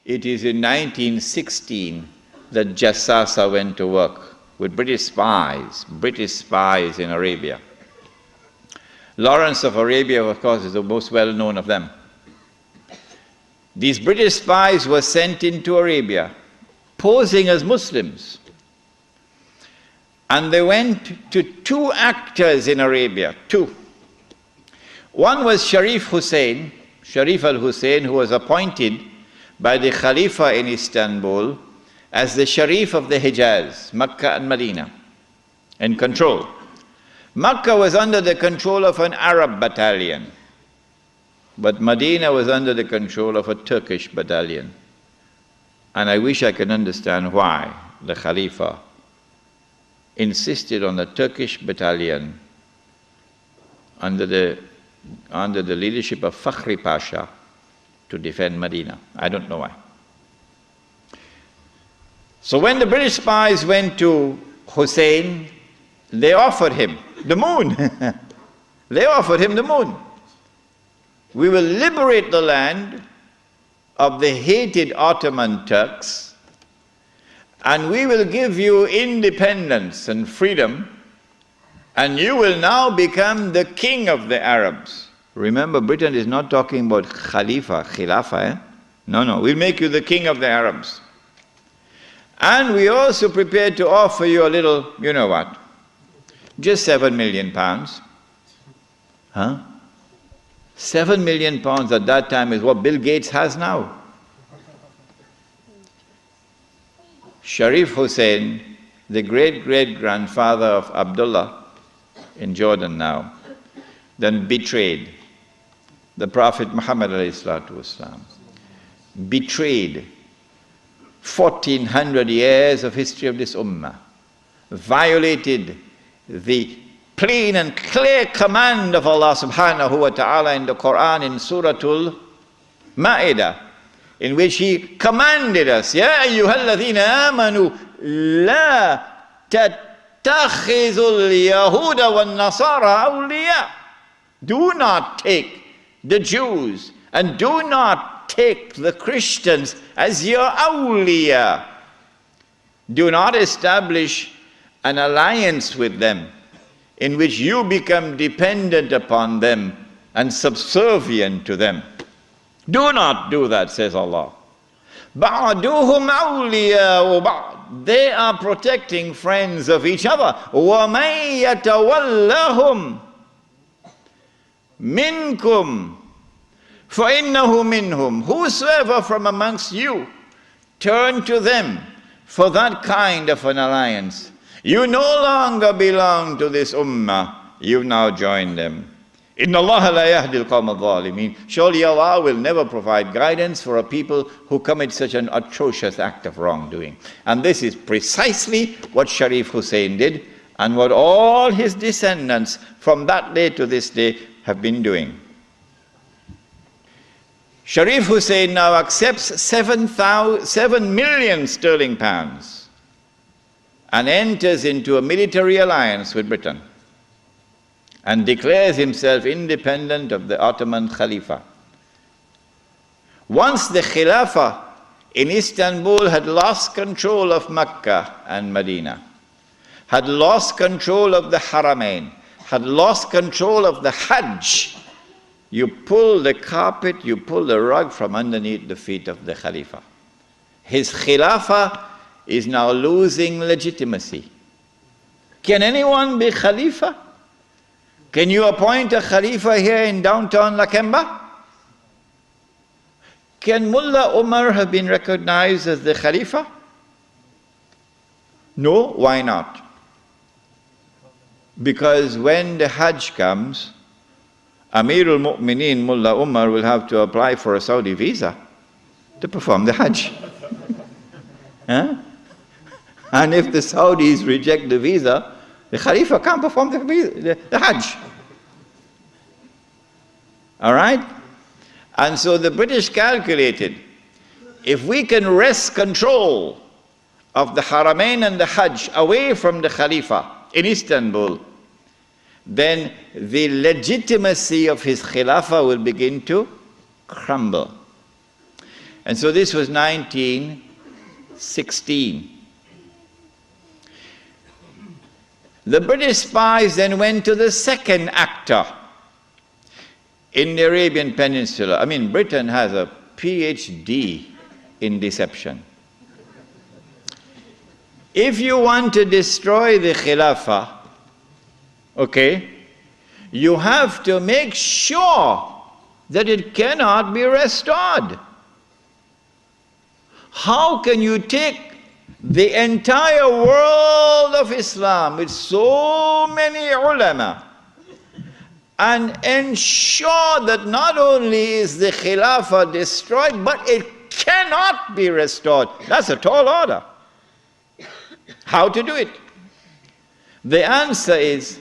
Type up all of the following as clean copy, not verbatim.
it is in 1916 that Jassasa went to work with British spies in Arabia. Lawrence of Arabia, of course, is the most well-known of them. These British spies were sent into Arabia, posing as Muslims. And they went to two actors in Arabia, two. One was Sharif al-Hussein, who was appointed by the Khalifa in Istanbul as the Sharif of the Hijaz, Makkah and Medina, in control. Makkah was under the control of an Arab battalion, but Medina was under the control of a Turkish battalion. And I wish I could understand why the Khalifa insisted on the Turkish battalion under the leadership of Fakhri Pasha to defend Medina. I don't know why. So when the British spies went to Hussein, they offered him the moon. They offered him the moon. We will liberate the land of the hated Ottoman Turks, and we will give you independence and freedom, and you will now become the king of the Arabs. Remember, Britain is not talking about Khilafah. No, we'll make you the king of the Arabs. And we also prepared to offer you a little, you know what, just £7 million. Huh? £7 million at that time is what Bill Gates has now. Sharif Hussein, the great-great-grandfather of Abdullah in Jordan now, then betrayed the Prophet Muhammad ﷺ, betrayed 1400 years of history of this ummah, violated the plain and clear command of Allah subhanahu wa ta'ala in the Quran in Suratul Ma'idah, in which He commanded us, Ya ayyuhalladhina amanu la tattakhizul yahuda wan nasara awliya. Do not take the Jews and do not take the Christians as your awliya. Do not establish an alliance with them in which you become dependent upon them and subservient to them. Do not do that, says Allah. بَعْدُهُمْ أَوْلِيَاءُ بَعْضٍ. They are protecting friends of each other. وَمَنْ يَتَوَلَّهُمْ مِنْكُمْ فَإِنَّهُ مِنْهُمْ. Whosoever from amongst you turn to them for that kind of an alliance, you no longer belong to this ummah, you now join them. Inna Allah la yahdi al-qawm al-zalimin. Surely Allah will never provide guidance for a people who commit such an atrocious act of wrongdoing. And this is precisely what Sharif Hussein did, and what all his descendants from that day to this day have been doing. Sharif Hussein now accepts 7 million sterling pounds and enters into a military alliance with Britain and declares himself independent of the Ottoman Khalifa. Once the Khilafah in Istanbul had lost control of Mecca and Medina, had lost control of the Haramain, had lost control of the Hajj, you pull the carpet, you pull the rug from underneath the feet of the Khalifa. His Khilafah is now losing legitimacy. Can anyone be Khalifa? Can you appoint a Khalifa here in downtown Lakemba? Can Mullah Umar have been recognized as the Khalifa? No, why not? Because when the Hajj comes, Amirul Mu'mineen Mullah Umar will have to apply for a Saudi visa to perform the Hajj. Huh? And if the Saudis reject the visa, the Khalifa can't perform the Hajj. All right? And so the British calculated, if we can wrest control of the Haramain and the Hajj away from the Khalifa in Istanbul, then the legitimacy of his Khilafah will begin to crumble. And so this was 1916. The British spies then went to the second actor in the Arabian Peninsula. I mean, Britain has a PhD in deception. If you want to destroy the Khilafah, okay, you have to make sure that it cannot be restored. How can you take the entire world of Islam with so many ulama and ensure that not only is the Khilafah destroyed, but it cannot be restored? That's a tall order. How to do it? The answer is,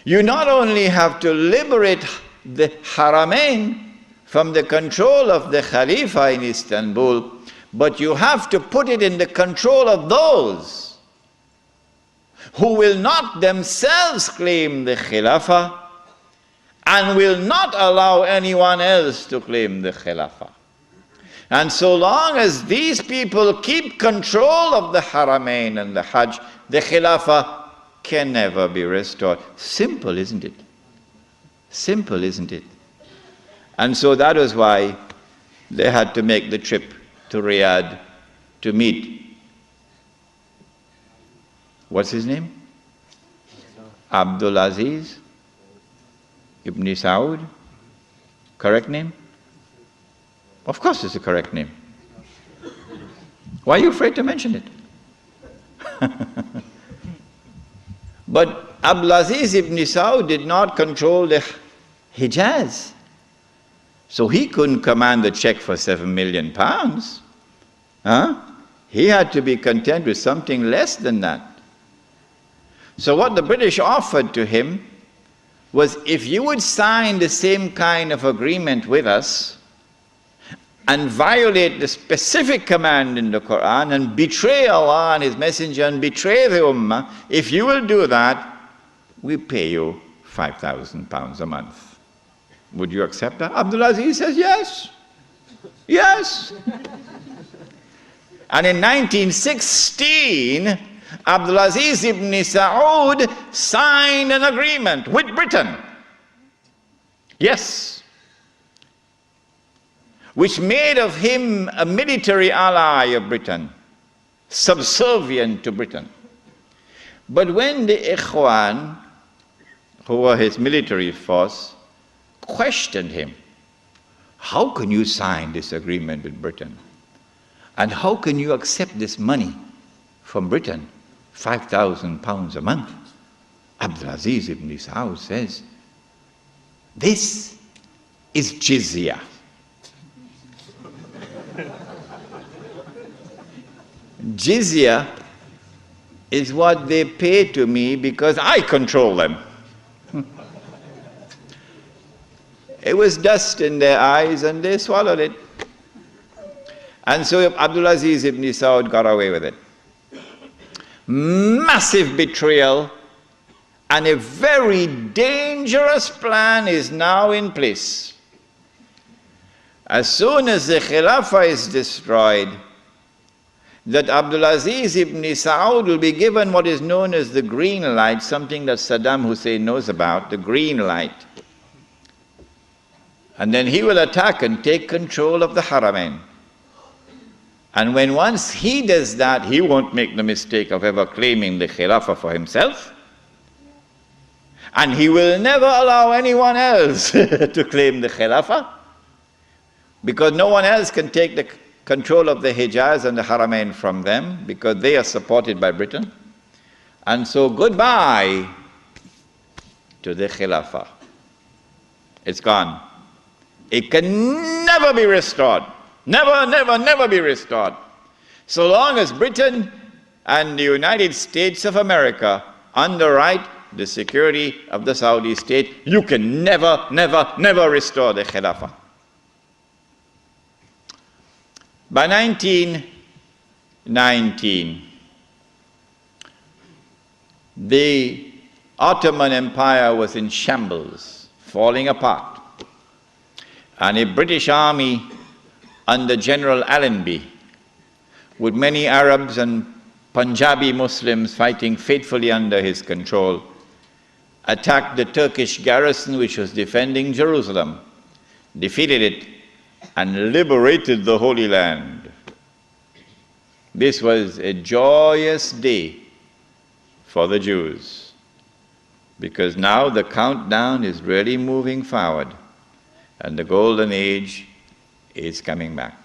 you not only have to liberate the Haramain from the control of the Khalifa in Istanbul, but you have to put it in the control of those who will not themselves claim the Khilafah and will not allow anyone else to claim the Khilafah. And so long as these people keep control of the Haramain and the Hajj, the Khilafah can never be restored. Simple, isn't it? Simple, isn't it? And so that was why they had to make the trip to Riyadh to meet, what's his name? Abdul Aziz Ibn Saud. Correct name? Of course it's the correct name. Why are you afraid to mention it? But Abdul Aziz Ibn Saud did not control the Hijaz. So he couldn't command the check for £7 million. He had to be content with something less than that. So what the British offered to him was, if you would sign the same kind of agreement with us and violate the specific command in the Quran and betray Allah and His Messenger and betray the Ummah, if you will do that, we pay you £5,000 a month. Would you accept that? Abdul Aziz says, yes. Yes. And in 1916, Abdul Aziz ibn Saud signed an agreement with Britain. Yes. Which made of him a military ally of Britain, subservient to Britain. But when the Ikhwan, who were his military force, questioned him, how can you sign this agreement with Britain? And how can you accept this money from Britain, £5,000 a month? Abdul Aziz ibn Saud says, this is jizya. Jizya is what they pay to me because I control them. It was dust in their eyes and they swallowed it. And so Abdul Aziz ibn Saud got away with it. Massive betrayal, and a very dangerous plan is now in place. As soon as the Khilafah is destroyed, that Abdul Aziz ibn Saud will be given what is known as the green light, something that Saddam Hussein knows about, the green light. And then he will attack and take control of the Haramain. And when once he does that, he won't make the mistake of ever claiming the Khilafah for himself. And he will never allow anyone else to claim the Khilafah, because no one else can take the control of the Hijaz and the Haramain from them, because they are supported by Britain. And so goodbye to the Khilafah. It's gone. It can never be restored. Never, never, never be restored. So long as Britain and the United States of America underwrite the security of the Saudi state, you can never, never, never restore the Khilafah. By 1919, the Ottoman Empire was in shambles, falling apart. And a British army under General Allenby, with many Arabs and Punjabi Muslims fighting faithfully under his control, attacked the Turkish garrison which was defending Jerusalem, defeated it, and liberated the Holy Land. This was a joyous day for the Jews, because now the countdown is really moving forward, and the golden age is coming back.